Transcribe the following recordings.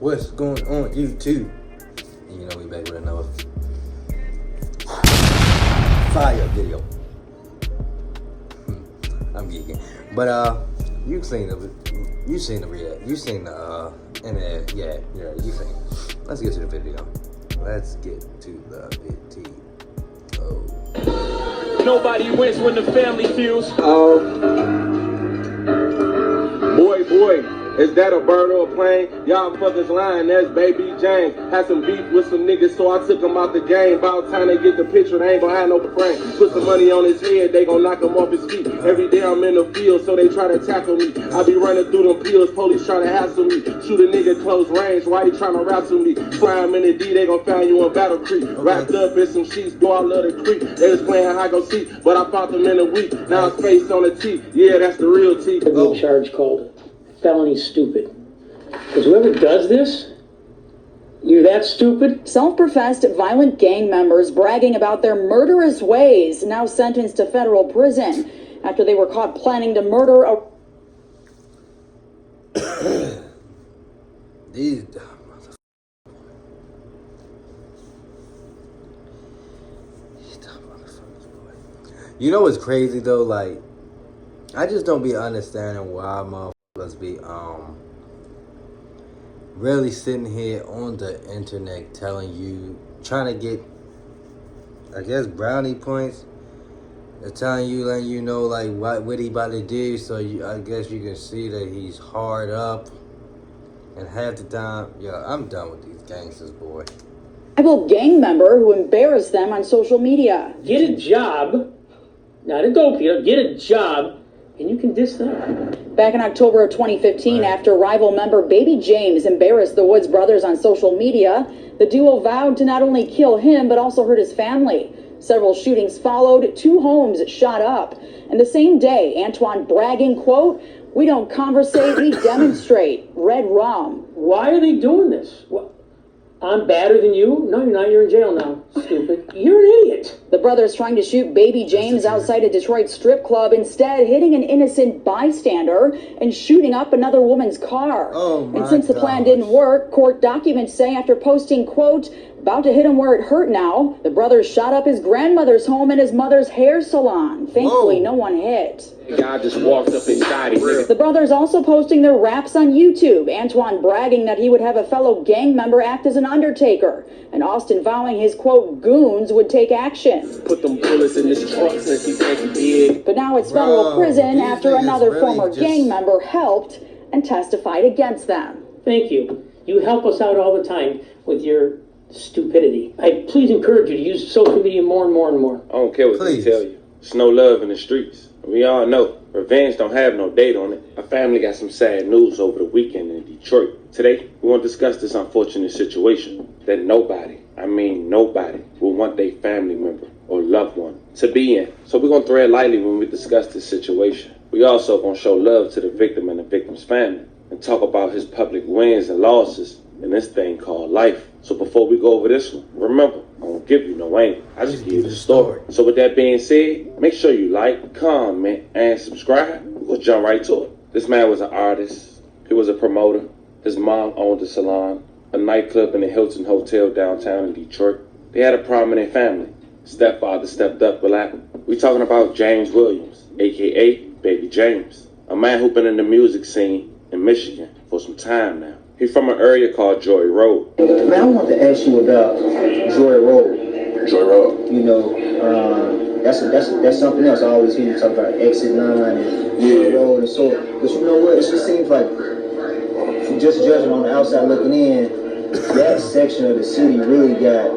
What's going on, YouTube? And you know we back with another fire video. I'm geeking, but you seen the internet, yeah, you seen. Let's get to the video. Let's get to the video. Nobody wins when the family feels. Boy, is that a bird or a plane? Y'all fuckers lying, that's Baby James. Had some beef with some niggas, so I took him out the game. About time they get the picture, they ain't gonna have no frame. Put some money on his head, they gon' knock him off his feet. Every day I'm in the field, so they try to tackle me. I be running through them pills, police trying to hassle me. Shoot a nigga close range, why he trying to wrestle me? Fly him in the D, they gon' find you in Battle Creek. Wrapped up in some sheets, go out love the creek. They was playing hide go seek, but I found them in a week. Now it's face on the T, yeah, that's the real T. A charge called felony stupid. Because whoever does this, you're that stupid. Self-professed violent gang members bragging about their murderous ways, now sentenced to federal prison after they were caught planning to murder a... These motherfuckers, boy. You know what's crazy though? Like, I just don't be understanding why motherfuckers be really sitting here on the internet telling you, trying to get, I guess, brownie points. They're telling you, letting you know, like, what he about to do, so I guess you can see that he's hard up. And half the time, I'm done with these gangsters, boy. rival gang member who embarrassed them on social media. Get a job. Not a dope dealer. Get a job, and you can diss them. Back in October of 2015, Right. after rival member Baby James embarrassed the Woods brothers on social media, the duo vowed to not only kill him, but also hurt his family. Several shootings followed, 2 homes shot up. And the same day, Antoine bragging, quote, "We don't conversate, we demonstrate. Red rum." Why are they doing this? What? I'm badder than you? No, you're not. You're in jail now. Stupid. You're an idiot. The brothers trying to shoot Baby James outside a Detroit strip club, instead hitting an innocent bystander and shooting up another woman's car. Oh my And since the plan gosh. didn't work, court documents say after posting, quote, "About to hit him where it hurt now," the brothers shot up his grandmother's home and his mother's hair salon. Thankfully, Whoa. no one hit. The guy just walked up inside him. The brothers also posting their raps on YouTube. Antoine bragging that he would have a fellow gang member act as an undertaker, and Austin vowing his, quote, "goons" would take action. Put them bullets in his truck since he said he did. But now it's federal Bro, prison these after niggas another really former just- gang member helped and testified against them. Thank you. You help us out all the time with your stupidity. I please encourage you to use social media more and more and more. I don't care what Please. they tell you. It's no love in the streets. We all know. Revenge don't have no date on it. My family got some sad news over the weekend in Detroit. Today, we want to discuss this unfortunate situation that nobody, I mean nobody, will want their family member or loved one to be in. So we're going to tread lightly when we discuss this situation. We also going to show love to the victim and the victim's family and talk about his public wins and losses in this thing called life. So before we go over this one, remember, I won't give you no angle. I just give you the story. So with that being said, make sure you like, comment, and subscribe. We'll jump right to it. This man was an artist. He was a promoter. His mom owned a salon, a nightclub in the Hilton Hotel downtown in Detroit. They had a prominent family. Stepfather stepped up. What happened? We talking about James Williams, a.k.a. Baby James, a man who been in the music scene in Michigan for some time now. He's from an area called Joy Road. Man, I want to ask you about Joy Road. Joy Road. You know, that's something else. I always hear you talk about Exit 9 and Joy Road and so. But you know what? It just seems like, just judging on the outside looking in, that section of the city really got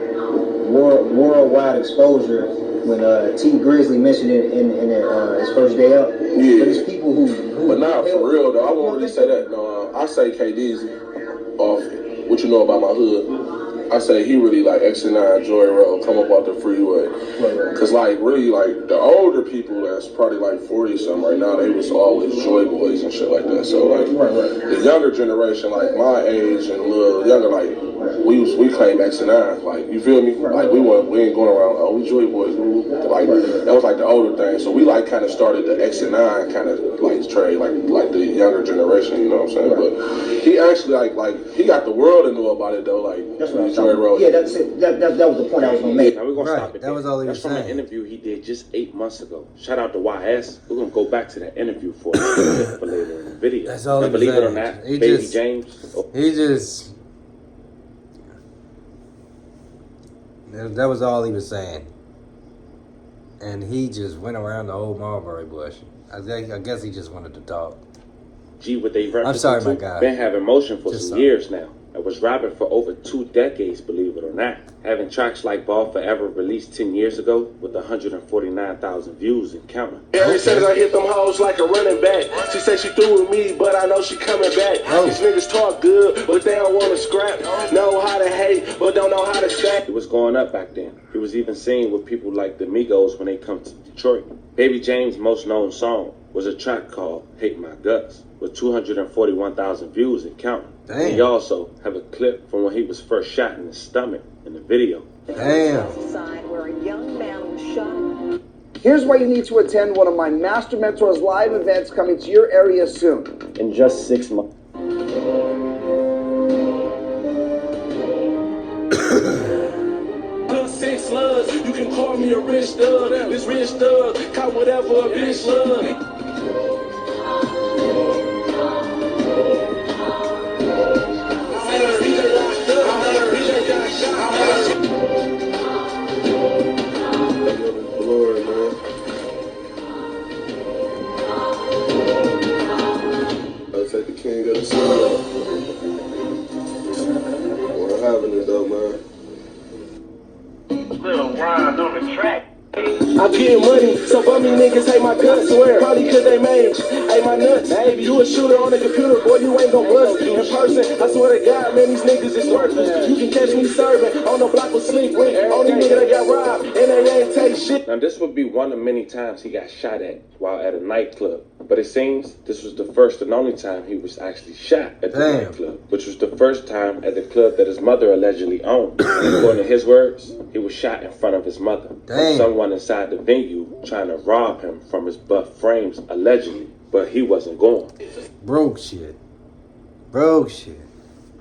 worldwide exposure. When T Grizzly mentioned it in his first day out. Yeah. But it's people who But not for real though. I won't really say that. No, I say KD's off what you know about my hood. I say he really like X9 Joy Road, come up off the freeway. Cause like really like the older people that's probably like 40 something right now, they was always Joy Boys and shit like that. So like the younger generation, like my age and a little younger, like we claim X&I, like, you feel me? Like, we ain't going around, oh, we Joy Boys, like, that was like the older thing. So we like kind of started the X&I kind of like trade, like the younger generation, you know what I'm saying? But he actually like he got the world to know about it though, like That's what I'm Joy Road. Yeah, that's it. That was the point I was gonna make. Now we're gonna Right, stop it. that was all he was That's from an saying. interview he did just 8 months ago. Shout out to YS. We're gonna go back to that interview for later in the video. That's all he And was believe it or saying. not, He Baby just- James. Oh, He just. That was all he was saying. And he just went around the whole mulberry bush. I guess he just wanted to talk. G, what they referencing sorry, to, my guy. been having motion for Just some sorry. years now. I was rapping for over 2 decades, believe it or not. Having tracks like Ball Forever released 10 years ago with 149,000 views and counting. Every says I hit them hoes like a running back. She said she through with me, but I know she coming back. Oh. These niggas talk good, but they don't want to scrap. Know how to hate, but don't know how to stack. It was going up back then. He was even seen with people like the Migos when they come to Detroit. Baby James' most known song was a track called Hate My Guts with 241,000 views and counting. Damn. And he also have a clip from when he was first shot in the stomach in the video. Damn. Side where a young man was shot. Here's why you need to attend one of my Master Mentors live events coming to your area soon. In just 6 months. Six slugs, you can call me a rich thug. This rich thug, caught whatever a bitch love. Glory, man. I'll take the king of the sun. What happened though, man? Little rhymes on the track. I get money, so bummy niggas hate my guts. Swear, probably cause they made hate my nuts. Baby, you a shooter on the computer, boy, you ain't gon' bust. In person, I swear to God, man, these niggas is worthless. You can catch me serving on the block with sleep with. Only nigga that got robbed, and they ain't take shit. Now this would be one of many times he got shot at while at a nightclub. But it seems this was the first and only time he was actually shot at the Damn. nightclub, which was the first time at the club that his mother allegedly owned. According to his words, he was shot in front of his mother. Damn. From someone inside the venue trying to rob him from his buff frames, allegedly. But he wasn't going. Broke shit. Broke shit.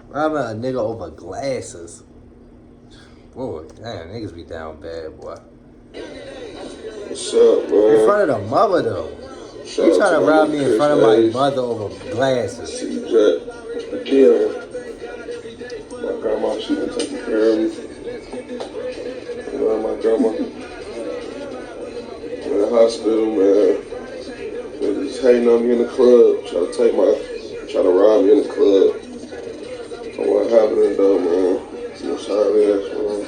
Robbing a nigga over glasses. Boy, damn, niggas be down bad, boy. What's up, man? In front of the mother, though. You trying to rob me in front of my mother over glasses. Jack, what's the deal? My grandma, she been taking care of me. You know, my grandma in the hospital, man. They just hating on me in the club, try to rob me in the club. So what happened though, man? What's how it is, man?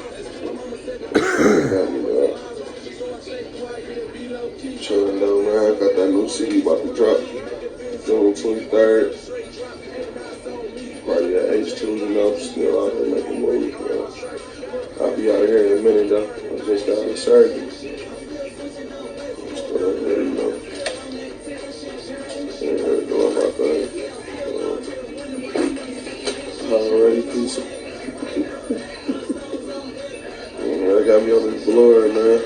Got me, man. Chillin' though, man. I got that new CD about to drop June 23rd. Party at H2, you know, still out there making movies, man. I'll be out of here in a minute though. I just got out of surgery. Still out there, you know. Yeah, doing my thing. Already, peace. Yeah, they got me on this blur, man.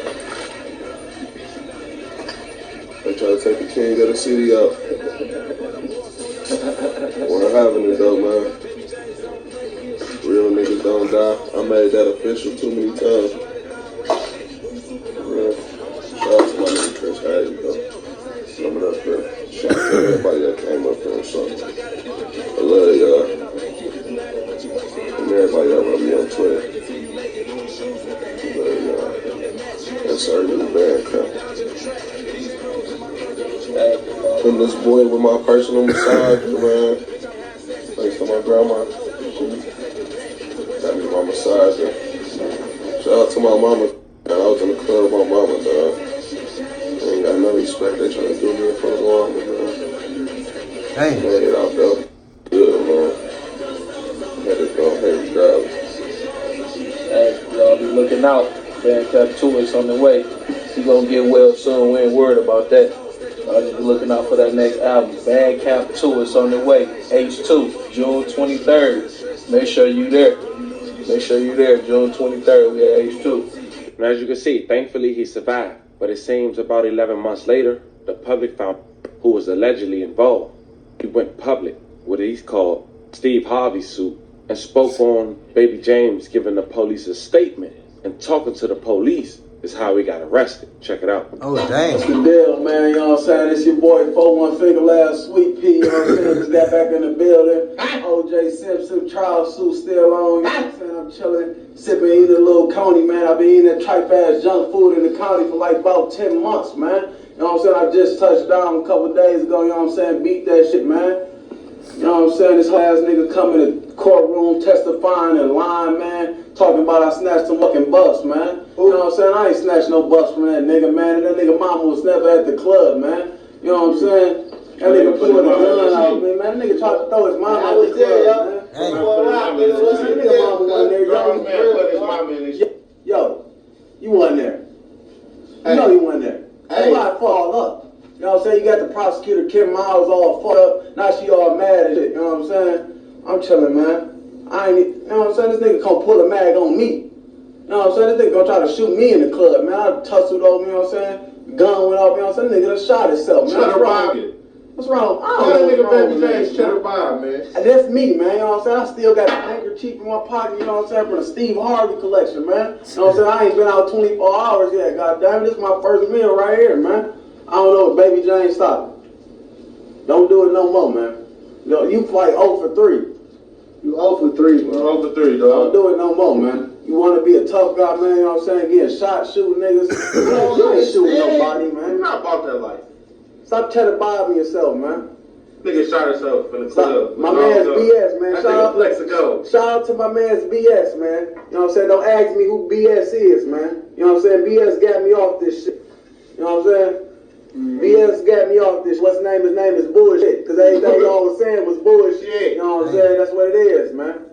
They try to take the king of the city out. What happened though, man? Real niggas don't die. I made that official too many times. Yeah. Shout out to my nigga Chris Hayes, though. Coming up here. Shout out to everybody that came up here and something. I love y'all. And everybody that wrote me on Twitter. I love y'all. That's our new band camp. Putting this boy with my personal massage, man. Thanks to my grandma. Got me my massager. Shout out to my mama. Man, I was in the club with my mama, dog. I ain't got no respect. They trying to do me in front of my mama, man. Damn. Made it out though. Good, man. Had to go ahead and grab it. Hey, y'all be looking out. Bandcamp tour is on the way. He gonna get well soon. We ain't worried about that. Y'all just be looking out for that next album. Bandcamp tour is on the way. H2, June 23rd. Make sure you there. Make sure you're there, June 23rd. We at H2. And as you can see, thankfully he survived. But it seems about 11 months later, the public found who was allegedly involved. He went public with what he's called Steve Harvey suit and spoke on Baby James giving the police a statement and talking to the police is how he got arrested. Check it out. Oh, dang. What's the deal, man? You know what I'm saying? It's your boy 41 Finger Last Sweet Pea. You know what I'm saying? Just got back in the building. OJ Simpson trial suit still on. You know what I'm saying? I'm chilling, sipping, eating a little coney, man. I've been eating that tripe-ass junk food in the county for like about 10 months, man. You know what I'm saying? I just touched down a couple days ago. You know what I'm saying? Beat that shit, man. You know what I'm saying? This ass nigga coming to courtroom testifying and lying, man. Talking about I snatched some fucking bus, man. You know what I'm saying? I ain't snatched no bus from that nigga, man. That nigga mama was never at the club, man. You know what I'm saying? That nigga pulled a gun out, man. That nigga tried to throw his mama out the club, man. Hey. That nigga mama wasn't there. Yo, you wasn't there. You know you wasn't there. That's why I fall up. You know what I'm saying? You got the prosecutor, Kim Miles, all fucked up. Now she all mad and shit. You know what I'm saying? I'm chilling, man. I ain't, you know what I'm saying? This nigga gonna pull a mag on me. You know what I'm saying? This nigga gonna try to shoot me in the club, man. I tussled over, you know what I'm saying? Gun went off, you know what I'm saying? Nigga done shot himself, man. What's wrong? What's wrong? I don't know what's wrong with James Cheddar Bob, man. And that's me, man. You know what I'm saying? I still got a handkerchief in my pocket, you know what I'm saying? From the Steve Harvey collection, man. You know what I'm saying? I ain't been out 24 hours yet, goddamn. This is my first meal right here, man. I don't know if Baby James stopped it. Don't do it no more, man. You fight 0 for 3. You 0 for 3, man. 0 for 3, dog. Don't do it no more, man. You want to be a tough guy, man, you know what I'm saying? Getting shot, shooting niggas. You ain't shooting nobody, man. You're not about that life. Stop cheddar bobbing yourself, man. Nigga shot himself in the club. My man's BS, man. Shout out to my man's BS, man. You know what I'm saying? Don't ask me who BS is, man. You know what I'm saying? BS got me off this shit. You know what I'm saying? BS got me off this. What's his name? His name is bullshit. Because everything y'all was saying was bullshit. You know what I'm saying? That's what it is, man.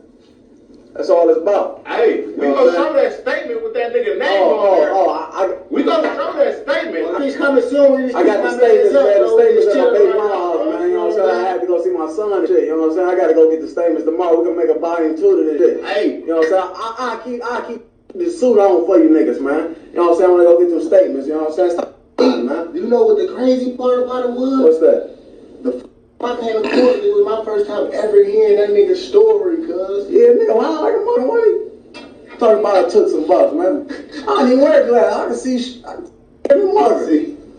That's all it's about. Hey, we gonna show that statement with that nigga name on there. We gonna show that statement. He's coming soon. I got the statements, man. The statements at my baby mama's house, man. You know what I'm saying? I had to go see my son and shit. You know what I'm saying? I gotta go get the statements tomorrow. We're gonna make a volume 2 to this shit. Hey, you know what I'm saying? I keep this suit on for you niggas, man. You know what I'm saying? I wanna go get some statements. You know what I'm saying? Stop, man. You know what the crazy part about it was? What's that? I came to court, it was my first time ever hearing that nigga's story, cuz. Yeah, nigga, I like a motherfucker. Talking about I took some bucks, man. I didn't even wear glasses. I can see every mother.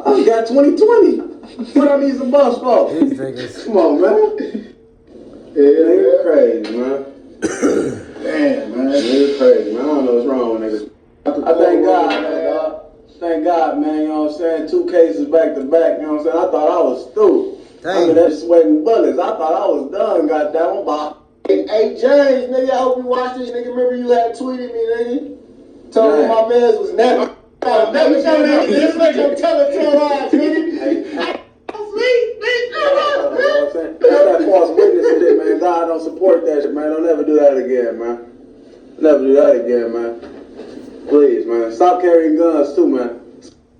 I got 20/20. What I need some bucks for? Come on, man. Yeah, nigga crazy, man. Damn, man. Nigga crazy, man. I don't know what's wrong with niggas. I thank God, man. Thank God, man. You know what I'm saying? 2 cases back to back. You know what I'm saying? I thought I was through. Under that sweating bullets. I thought I was done, goddamn. Hey, James, nigga, I hope you watch this, nigga. Remember you had tweeted me, nigga? Told me my mans was never. Never show that. This nigga I'm telling lies, nigga. That's that false witness shit, man. God don't support that shit, man. Don't never do that again, man. Never do that again, man. Please, man. Stop carrying guns, too, man.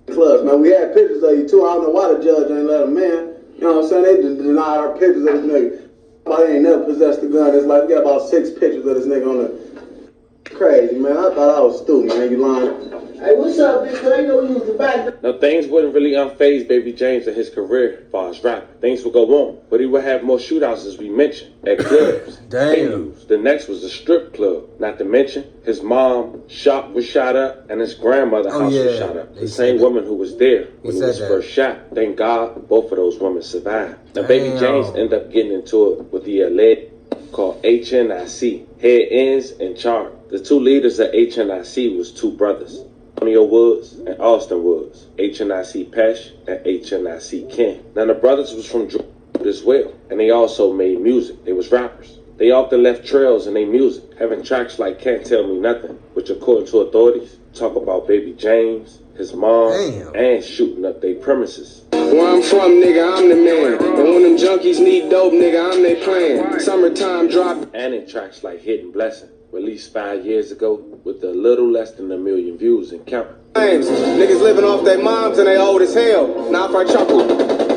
Clubs, man. We had pictures of you, too. I don't know why the judge ain't let them in. You know what I'm saying? They denied our pictures of this nigga. I ain't never possessed a gun. It's like we got about 6 pictures of this nigga on the crazy, man. I thought I was stupid, man. You lying. Hey, what's up, bitch? I know you was the back. Now, things wouldn't really unfaze Baby James in his career as far as rapping. Things would go on, but he would have more shootouts, as we mentioned, at clubs. Damn. The next was a strip club. Not to mention, his mom shop was shot up, and his grandmother's house was shot up. The same woman who was there when he was first shot. Thank God, both of those women survived. Now, Baby James ended up getting into it with the alleged called HNIC, Head Ends and Charge. The 2 leaders of HNIC was 2 brothers. Antonio Woods and Austin Woods, HNIC Pesh and HNIC Ken. Now the brothers was from Georgia as well, and they also made music. They was rappers. They often left trails in their music, having tracks like Can't Tell Me Nothing, which according to authorities, talk about Baby James, his mom, and shooting up their premises. Where I'm from, nigga, I'm the man. And when them junkies need dope, nigga, I'm they plan. Summertime drop. And in tracks like Hidden Blessing, released 5 years ago with a little less than 1 million views and counting. Niggas living off their moms and they old as hell. Now if I chuckle,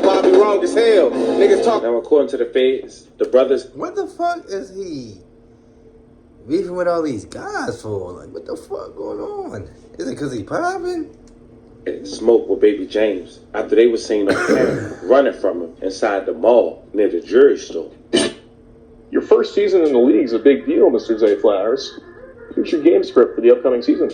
probably wrong as hell. Niggas talk. Now according to the feds, the brothers. What the fuck is he? beefing with all these guys for? Like, what the fuck going on? Is it because he popping? Smoke with Baby James after they were seen on camera running from him inside the mall near the jewelry store. Your first season in the league is a big deal, Mr. Zay Flowers. Here's your game script for the upcoming season.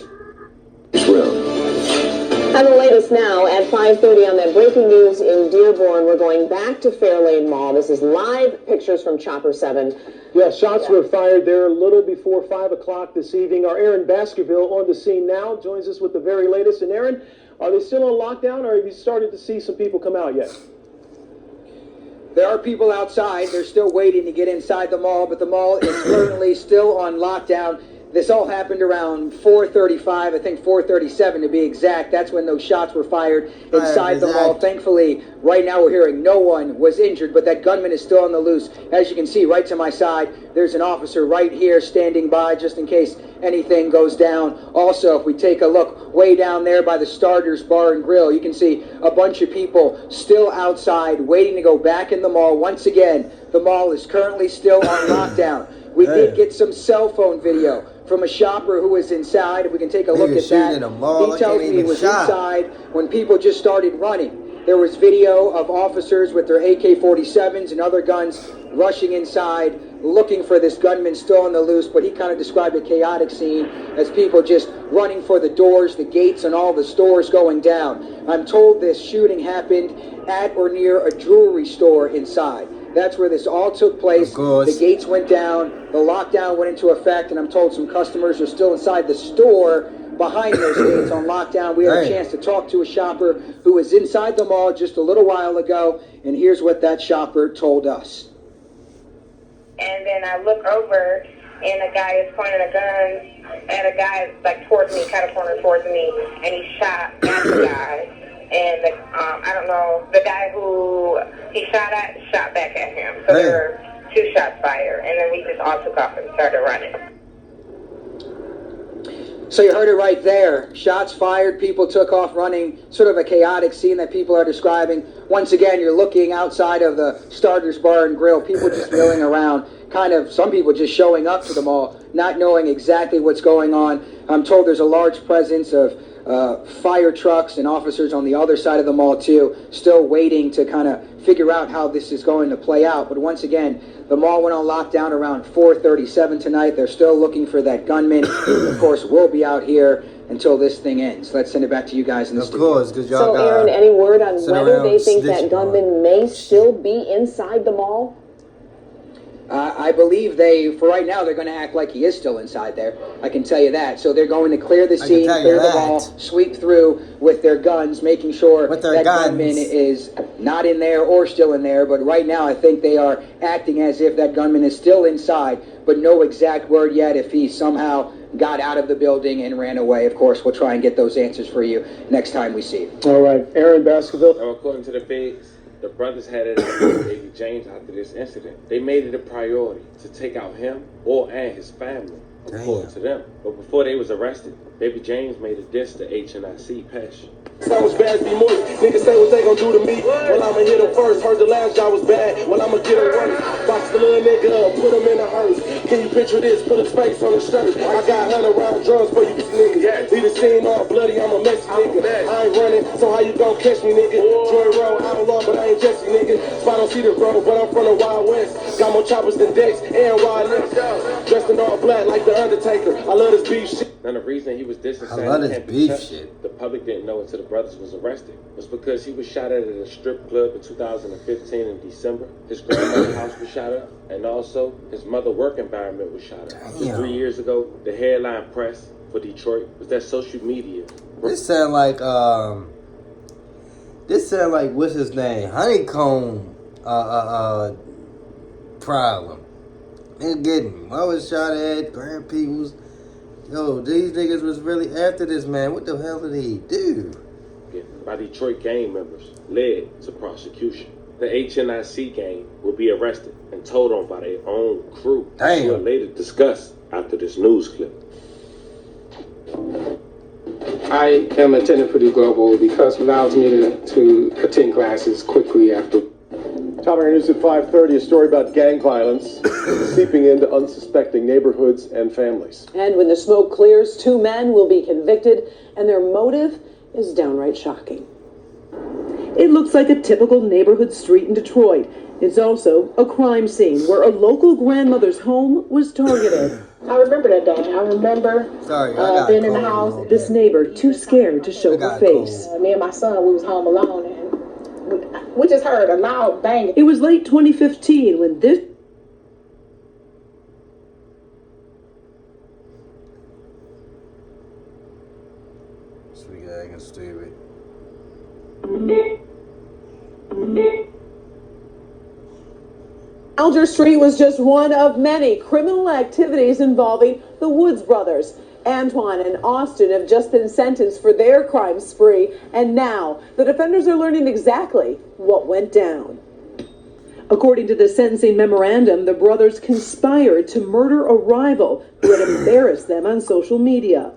And the latest now at 5:30 on that breaking news in Dearborn. We're going back to Fairlane Mall. This is live pictures from Chopper 7. Yeah, shots were fired there a little before 5 o'clock this evening. Our Aaron Baskerville on the scene now joins us with the very latest. And Aaron, are they still on lockdown, or have you started to see some people come out yet? There are people outside. They're still waiting to get inside the mall, but the mall is currently still on lockdown. This all happened around 4:35, I think 4:37 to be exact. That's when those shots were fired inside the mall. Thankfully, right now we're hearing no one was injured, but that gunman is still on the loose. As you can see, right to my side, there's an officer right here standing by just in case anything goes down. Also, if we take a look way down there by the Starters Bar and Grill, you can see a bunch of people still outside waiting to go back in the mall. Once again, the mall is currently still on lockdown. We did get some cell phone video from a shopper who was inside. If we can take a look at that. He tells me he was inside when people just started running. There was video of officers with their AK-47s and other guns rushing inside, looking for this gunman still on the loose, but he kind of described a chaotic scene as people just running for the doors, the gates, and all the stores going down. I'm told this shooting happened at or near a jewelry store inside. That's where this all took place. The gates went down, the lockdown went into effect, and I'm told some customers are still inside the store behind those gates on lockdown. We had a chance to talk to a shopper who was inside the mall just a little while ago, and here's what that shopper told us. And then I look over, and a guy is pointing a gun at a guy like towards me, kind of pointed towards me, and he shot at the guy. And I don't know, the guy who he shot at shot back at him. So there were 2 shots fired, and then we just all took off and started running. So you heard it right there. Shots fired, people took off running, sort of a chaotic scene that people are describing. Once again, you're looking outside of the Starters Bar and Grill, people just milling around, kind of some people just showing up to the mall, not knowing exactly what's going on. I'm told there's a large presence of fire trucks and officers on the other side of the mall too, still waiting to kind of figure out how this is going to play out. But once again, the mall went on lockdown around 4:37 tonight. They're still looking for that gunman. Of course, we'll be out here until this thing ends. Let's send it back to you guys in the studio. Of course, because y'all So, Aaron, any word on whether they think that gunman may still be inside the mall? I believe for right now, they're going to act like he is still inside there. I can tell you that. So they're going to clear the scene, clear the mall, sweep through with their guns, making sure that gunman is not in there or still in there. But right now, I think they are acting as if that gunman is still inside, but no exact word yet if he somehow got out of the building and ran away. Of course, we'll try and get those answers for you next time we see you. All right, Aaron Baskerville. Now, according to the feds, the brothers had it out with Baby James after this incident. They made it a priority to take out him and his family, according to them. But before they was arrested, Baby James made a diss to HNIC Passion. So much bad be moist. Niggas say what they gon' do to me. Well, I'ma hit him first. Heard the last job was bad. Well, I'ma get him worse. Box the little nigga up, put him in a hearse. Can you picture this? Put his face on his shirt. I got 100 round drums for you niggas. Leave the scene all bloody, I'm a messy nigga. I ain't running, so how you gon' catch me, nigga? Joy Road, outlaw, but I ain't Jesse, nigga. Spot on Cedar Grove, but I'm from the Wild West. Got more choppers than Dex and Wild West. Dressed in all black like the Undertaker. I love this beef shit. Now the reason he was dissing the public didn't know until the brothers was arrested was because he was shot at a strip club in 2015 in December. His grandmother's house was shot up, and also his mother work environment was shot up. Just 3 years ago, the headline press for Detroit was that social media. This sound like what's his name? Honeycomb problem. Nigga getting mother shot at, grand people's. Yo, these niggas was really after this man. What the hell did he do? By Detroit gang members, led to prosecution. The HNIC gang will be arrested and told on by their own crew. Damn. We'll later discuss after this news clip. I am attending Purdue Global because it allows me to attend classes quickly after. Top of our news at 5:30, a story about gang violence seeping into unsuspecting neighborhoods and families. And when the smoke clears, 2 men will be convicted, and their motive is downright shocking. It looks like a typical neighborhood street in Detroit. It's also a crime scene where a local grandmother's home was targeted. I remember that day. I remember being in the house. This neighbor, too scared to show her face. Me and my son, we was home alone, and we just heard a loud bang. It was late 2015 when this... Sweet egg and stupid. Alger Street was just one of many criminal activities involving the Woods brothers. Antoine and Austin have just been sentenced for their crime spree, and now the defenders are learning exactly what went down. According to the sentencing memorandum, the brothers conspired to murder a rival who had embarrassed them on social media.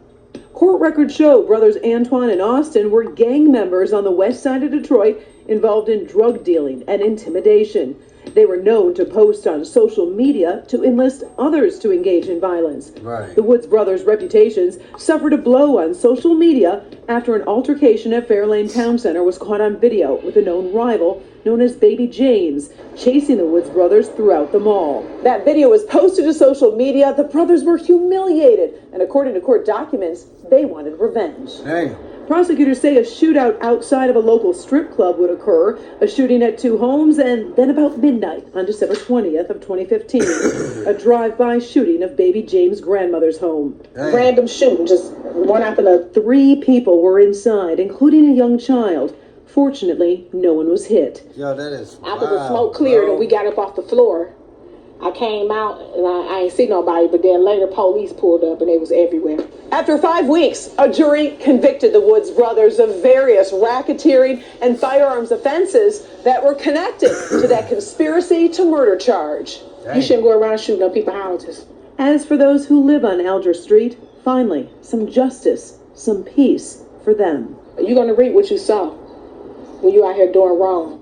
Court records show brothers Antoine and Austin were gang members on the west side of Detroit involved in drug dealing and intimidation. They were known to post on social media to enlist others to engage in violence. Right. The Woods brothers' reputations suffered a blow on social media after an altercation at Fairlane Town Center was caught on video with a known rival known as Baby James chasing the Woods brothers throughout the mall. That video was posted to social media. The brothers were humiliated, and according to court documents, they wanted revenge. Dang. Prosecutors say a shootout outside of a local strip club would occur, a shooting at 2 homes, and then about midnight on December 20th of 2015, a drive-by shooting of Baby James' grandmother's home. Dang. Random shooting, just one after another. 3 people were inside, including a young child. Fortunately, no one was hit. Yo, that is After the smoke cleared and we got up off the floor, I came out and I ain't see nobody, but then later police pulled up and they was everywhere. After 5 weeks, a jury convicted the Woods brothers of various racketeering and firearms offenses that were connected to that conspiracy to murder charge. Dang. You shouldn't go around shooting up people's houses. As for those who live on Alger Street, finally, some justice, some peace for them. You're going to reap what you sow when you out here doing wrong.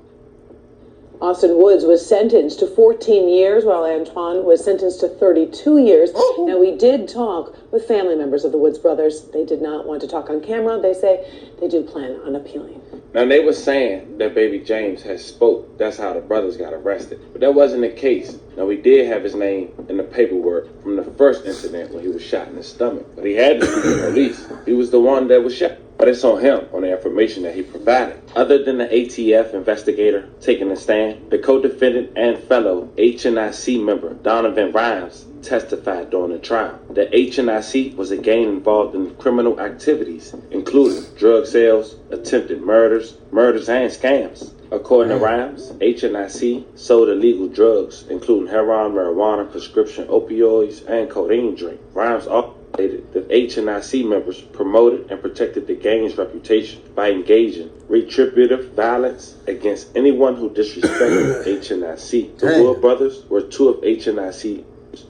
Austin Woods was sentenced to 14 years, while Antoine was sentenced to 32 years. Now, we did talk with family members of the Woods brothers. They did not want to talk on camera. They say they do plan on appealing. Now, they were saying that Baby James had spoke. That's how the brothers got arrested. But that wasn't the case. Now, we did have his name in the paperwork from the first incident when he was shot in the stomach. But he had to speak to the police. He was the one that was shot. But it's on him, on the information that he provided. Other than the ATF investigator taking the stand, the co-defendant and fellow HNIC member Donovan Rhymes testified during the trial. The HNIC was a gang involved in criminal activities, including drug sales, attempted murders and scams. According to Rhymes, HNIC sold illegal drugs, including heroin, marijuana, prescription opioids, and codeine drink. Rhymes also stated that HNIC members promoted and protected the gang's reputation by engaging retributive violence against anyone who disrespected HNIC. The Wood brothers were 2 of HNIC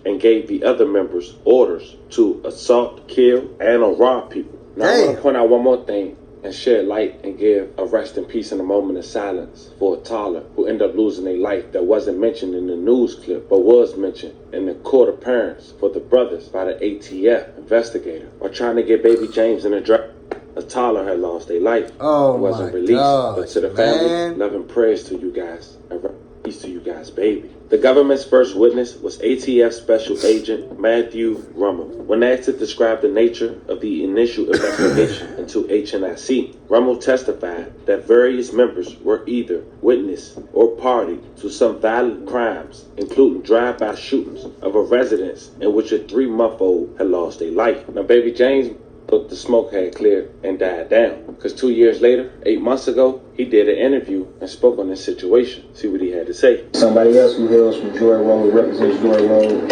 and gave the other members orders to assault, kill, and or rob people. Now I want to point out one more thing and shed light and give a rest in peace and a moment of silence for a toddler who ended up losing a life that wasn't mentioned in the news clip but was mentioned in the court appearance for the brothers by the ATF investigator while trying to get Baby James in a drug. A toddler had lost a life. Oh, it wasn't my released. gosh, But to the family, love and prayers to you guys. And peace to you guys, baby. The government's first witness was ATF Special Agent Matthew Rummel. When asked to describe the nature of the initial investigation into HNIC, Rummel testified that various members were either witness or party to some violent crimes, including drive-by shootings of a residence in which a 3-month-old had lost a life. Now, Baby James thought the smoke had cleared and died down, because 2 years later, 8 months ago, he did an interview and spoke on this situation. See what he had to say. Somebody else who hails from Joy Road, represents Joy Road,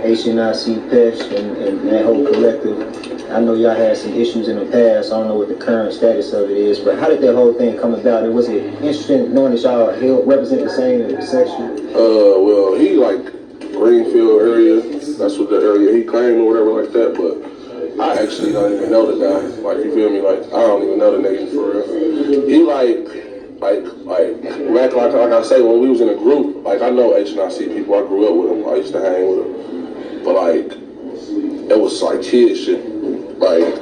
HNIC PEFs, and that whole collective. I know y'all had some issues in the past. I don't know what the current status of it is, but how did that whole thing come about? And was it interesting knowing that y'all represent the same section? Well, he like Greenfield area. That's what the area he claimed or whatever like that, but I actually don't even know the guy. Like, you feel me? Like, I don't even know the nigga for real. He like, like I say, when we was in a group, like I know H&IC people, I grew up with them, I used to hang with them, but like, it was like kid shit, like,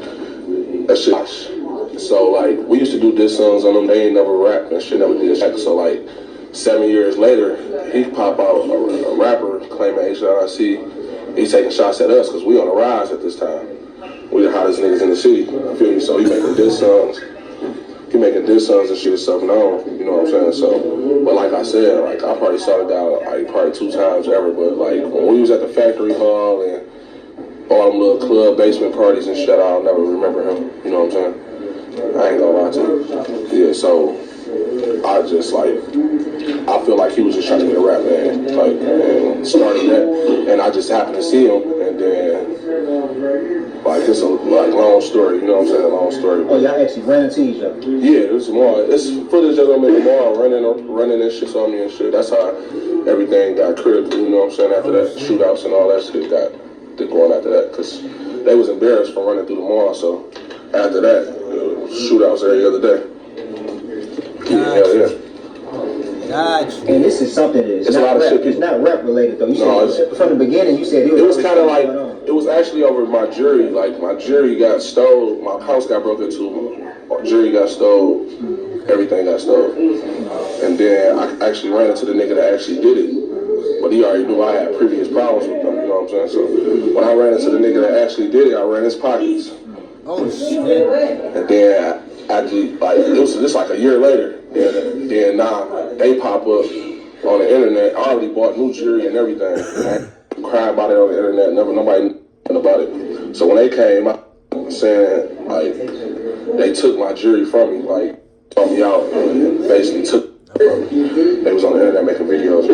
that shit. So like, we used to do diss songs on them, they ain't never rapped and shit, never did shit. So like, 7 years later, he pop out, a rapper claiming H&IC, he's taking shots at us, because we on the rise at this time. We the hottest niggas in the city, you feel me? So he making diss songs. He making diss songs and shit stuff known, you know what I'm saying? So, but like I said, like I probably saw it down like probably 2 times ever, but like when we was at the factory hall and all them little club basement parties and shit, I'll never remember him, you know what I'm saying? I ain't gonna lie to you. Yeah, so I just like, I feel like he was just trying to get a rap man, like, and started that, and I just happened to see him, and then, like, it's a like long story, you know what I'm saying, long story. Oh, y'all actually ran into each other? Yeah, it's footage of them in the mall, running and shit on me and shit. That's how everything got critical, you know what I'm saying, after that, shootouts and all that shit got going after that, because they was embarrassed from running through the mall, so after that, shootouts every other day. Yeah. Gotcha. And this is something that is not rap. It's not rap related though. You said from the beginning. You said it was kind of like it was actually over my jewelry. Like my jewelry got stole. My house got broke into. My jewelry got stole. Everything got stole. And then I actually ran into the nigga that actually did it. But he already knew I had previous problems with them. You know what I'm saying? So when I ran into the nigga that actually did it, I ran his pockets. Oh shit. And then actually, like it was just like a year later. Then now they pop up on the internet. I already bought new jewelry and everything. I cried about it on the internet. Nobody knew about it. So when they came out saying like they took my jewelry from me, like brought me out and basically took it from me. They was on the internet making videos.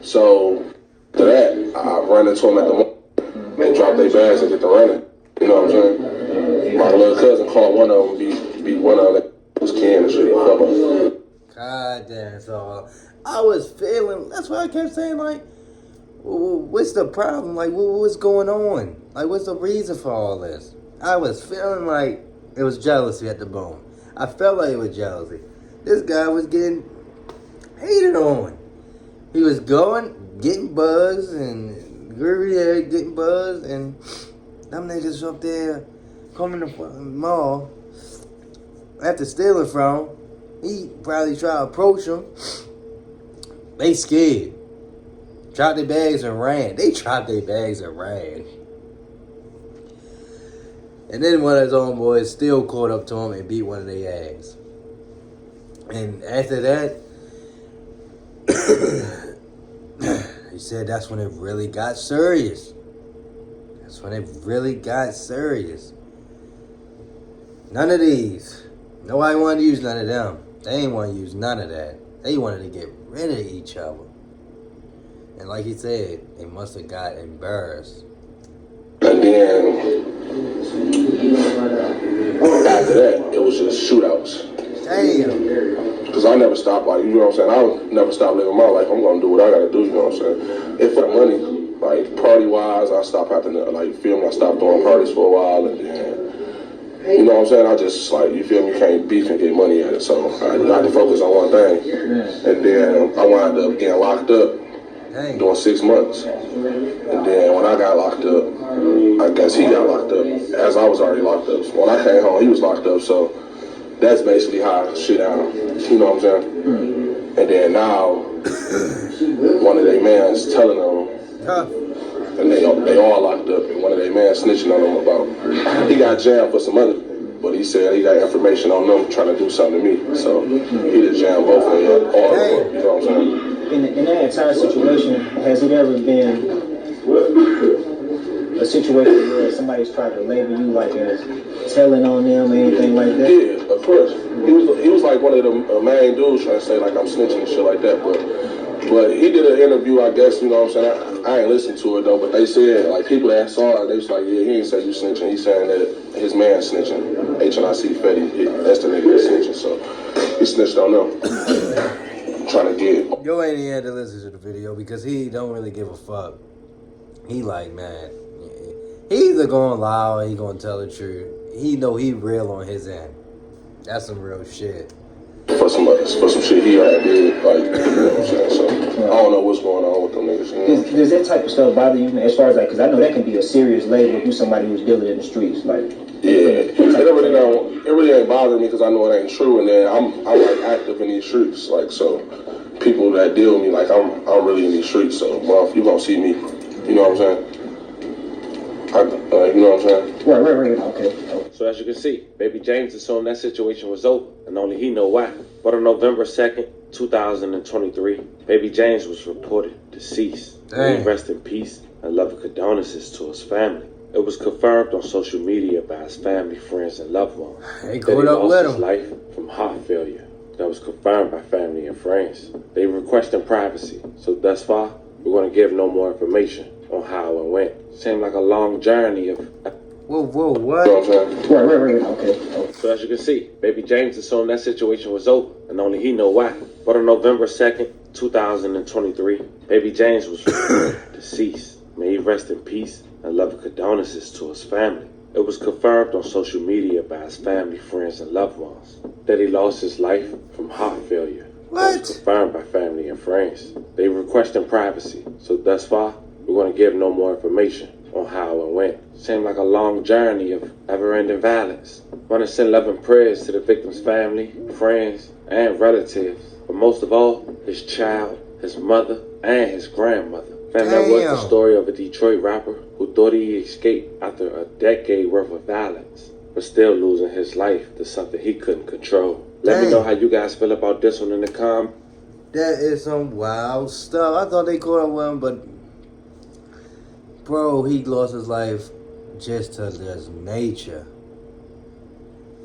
So to that, I ran into them at the mall. They dropped their bags and get to running. You know what I'm saying? My little cousin called one of them, beat one of them. Was can and shit. God damn, so I was feeling, that's why I kept saying, like, what's the problem? Like, what's going on? Like, what's the reason for all this? I was feeling like it was jealousy at the bone. I felt like it was jealousy. This guy was getting hated on. He was getting buzzed, and Groovy getting buzzed, and them niggas up there coming to the mall. After stealing from him, he probably tried to approach him. They scared. Dropped their bags and ran. They dropped their bags and ran. And then one of his own boys still caught up to him and beat one of their ass. And after that, he said that's when it really got serious. That's when it really got serious. None of these. Nobody wanted to use none of them. They ain't want to use none of that. They wanted to get rid of each other. And like he said, they must have got embarrassed. And then after that, it was just shootouts. Damn. Because I never stopped, like, you know what I'm saying? I would never stop living my life. I'm going to do what I got to do, you know what I'm saying? If for money, like, party-wise, I stopped having to, like, feel me? I stopped throwing parties for a while, and then, you know what I'm saying? I just, like, you feel me, can't beef and get money at it. So I had to focus on one thing. And then I wound up getting locked up doing 6 months. And then when I got locked up, I guess he got locked up, as I was already locked up. So when I came home, he was locked up. So that's basically how shit down. You know what I'm saying? And then now, one of their mans telling them, and they all locked up, and one of their men snitching on them about, he got jammed for some other, but he said he got information on them trying to do something to me, so he just jammed both of them all of them, you know what I'm saying? In that entire situation, has it ever been a situation where somebody's tried to label you like as telling on them or anything like that? Yeah, of course. He was like one of the main dudes trying to say like I'm snitching and shit like that, but he did an interview, I guess, you know what I'm saying? I ain't listened to it though, but they said, like, people that saw it, they was like, yeah, he ain't say you snitching. He's saying that his man snitching. H&IC Fetty, that's the nigga that's snitching, so he snitched on them. Trying to get. Yo ain't had to listen to the video because he don't really give a fuck. He like, man, he either gonna lie or he gonna tell the truth. He know he real on his end. That's some real shit. For for some shit he had did, like, you know what I'm saying? So I don't know what's going on with them niggas. You know? Does that type of stuff bother you as far as like, because I know that can be a serious label if you somebody who's dealing in the streets, like. Yeah, it really ain't bothering me because I know it ain't true, and then I'm like active in these streets, like, so people that deal with me, like, I'm really in these streets, so well, you gonna see me, you know what I'm saying? You know what I'm saying? Right, okay. So as you can see, Baby James assumed that situation was over, and only he know why. But on November 2nd, 2023, Baby James was reported deceased. May he rest in peace and loving condolences to his family. It was confirmed on social media by his family, friends, and loved ones that he lost his life from heart failure. That was confirmed by family and friends. They requested privacy, so thus far, we're going to give no more information on how and when. Seemed like a long journey of... Whoa, what? You know what I'm saying? Right, okay. So as you can see, Baby James assumed that situation was over, and only he know why. But on November 2nd, 2023, Baby James was reported deceased. May he rest in peace and loving condolences to his family. It was confirmed on social media by his family, friends, and loved ones that he lost his life from heart failure. What? It was confirmed by family and friends. They requested privacy, so thus far, we're going to give no more information on how and when. Seemed like a long journey of never-ending violence. I want to send love and prayers to the victim's family, friends, and relatives, but most of all, his child, his mother, and his grandmother. Fam, that was the story of a Detroit rapper who thought he escaped after a decade worth of violence, but still losing his life to something he couldn't control. Let me know how you guys feel about this one in the comments. That is some wild stuff. I thought they caught up with him, but bro, he lost his life just to this nature.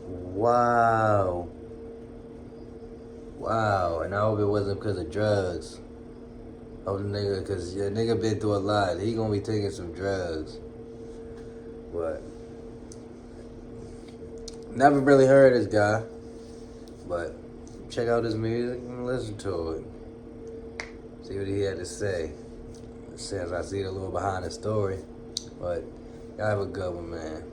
Wow. And I hope it wasn't because of drugs. Oh, nigga, because your nigga been through a lot. He gonna be taking some drugs. But never really heard this guy. But check out his music and listen to it. See what he had to say. Since I see a little behind the story. But y'all have a good one, man.